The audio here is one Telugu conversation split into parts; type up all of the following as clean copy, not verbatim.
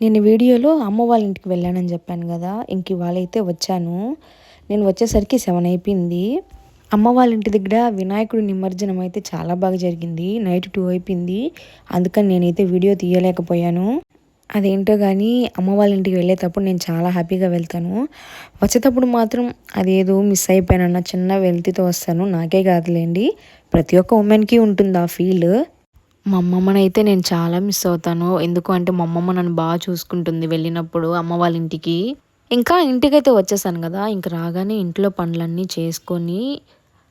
నేను వీడియోలో అమ్మ వాళ్ళ ఇంటికి వెళ్ళానని చెప్పాను కదా, ఇంక ఇవాళైతే వచ్చాను. నేను వచ్చేసరికి 7 అయిపోయింది. అమ్మ వాళ్ళ ఇంటి దగ్గర వినాయకుడి నిమజ్జనం అయితే చాలా బాగా జరిగింది. నైట్ 2 అయిపోయింది. అందుకని నేనైతే వీడియో తీయలేకపోయాను. అదేంటో కానీ అమ్మ వాళ్ళ ఇంటికి వెళ్ళేటప్పుడు నేను చాలా హ్యాపీగా వెళ్తాను. వచ్చేటప్పుడు మాత్రం అదేదో మిస్ అయిపోయానన్న చిన్న వెల్తితో వస్తాను. నాకే కాదులేండి, ప్రతి ఒక్క ఉమెన్కి ఉంటుంది ఆ ఫీల్. మా అమ్మమ్మనైతే నేను చాలా మిస్ అవుతాను. ఎందుకు అంటే మా అమ్మమ్మ నన్ను బాగా చూసుకుంటుంది వెళ్ళినప్పుడు అమ్మ వాళ్ళ ఇంటికి. ఇంకా ఇంటికైతే వచ్చేసాను కదా, ఇంక రాగానే ఇంట్లో పనులన్నీ చేసుకొని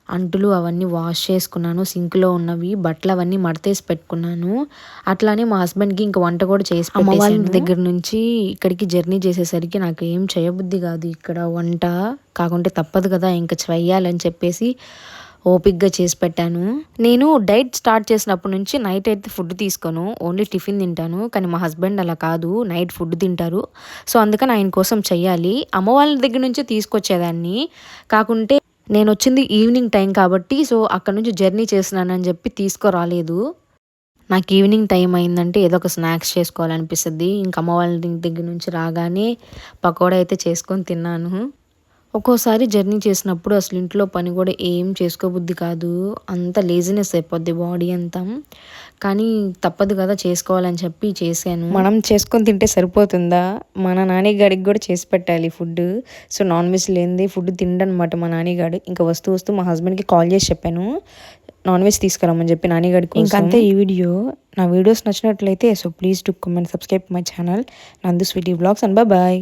అంట్లు అవన్నీ వాష్ చేసుకున్నాను. సింక్లో ఉన్నవి బట్టలు అవన్నీ మడతేసి పెట్టుకున్నాను. అట్లానే మా హస్బెండ్కి ఇంక వంట కూడా చేసి అమ్మ వాళ్ళ ఇంటి దగ్గర నుంచి ఇక్కడికి జర్నీ చేసేసరికి నాకు ఏం చేయబుద్ధి కాదు ఇక్కడ వంట. కాకుంటే తప్పదు కదా, ఇంకా చెయ్యాలని చెప్పేసి ఓపిక్గా చేసి పెట్టాను. నేను డైట్ స్టార్ట్ చేసినప్పటి నుంచి నైట్ అయితే ఫుడ్ తీసుకోను, ఓన్లీ టిఫిన్ తింటాను. కానీ మా హస్బెండ్ అలా కాదు, నైట్ ఫుడ్ తింటారు. సో అందుకని ఆయన కోసం చెయ్యాలి. అమ్మ వాళ్ళ దగ్గర నుంచే తీసుకొచ్చేదాన్ని. కాకుంటే నేను వచ్చింది ఈవినింగ్ టైం కాబట్టి, సో అక్కడ నుంచి జర్నీ చేసినానని చెప్పి తీసుకురాలేదు. నాకు ఈవినింగ్ టైం అయిందంటే ఏదో ఒక స్నాక్స్ చేసుకోవాలనిపిస్తుంది. ఇంక అమ్మ వాళ్ళ దగ్గర నుంచి రాగానే పకోడా అయితే చేసుకొని తిన్నాను. ఒక్కోసారి జర్నీ చేసినప్పుడు అసలు ఇంట్లో పని కూడా ఏం చేసుకోబుద్ధి కాదు. అంత లేజినెస్ అయిపోద్ది బాడీ అంతా. కానీ తప్పదు కదా, చేసుకోవాలని చెప్పి చేశాను. మనం చేసుకొని తింటే సరిపోతుందా? మన నాన్నగాడికి కూడా చేసి పెట్టాలి ఫుడ్. సో నాన్ వెజ్ లేనిదే ఫుడ్ తిండనమాట మా నాన్నగాడు. ఇంకా వస్తూ మా హస్బెండ్కి కాల్ చేసి చెప్పాను నాన్ వెజ్ తీసుకురమ్మని చెప్పి నాన్నగాడికి. ఇంకంతే ఈ వీడియో. నా వీడియోస్ నచ్చినట్లయితే so please to comment, subscribe my channel నందు స్వీటీ వ్లాగ్స్ అండ్ బాయ్.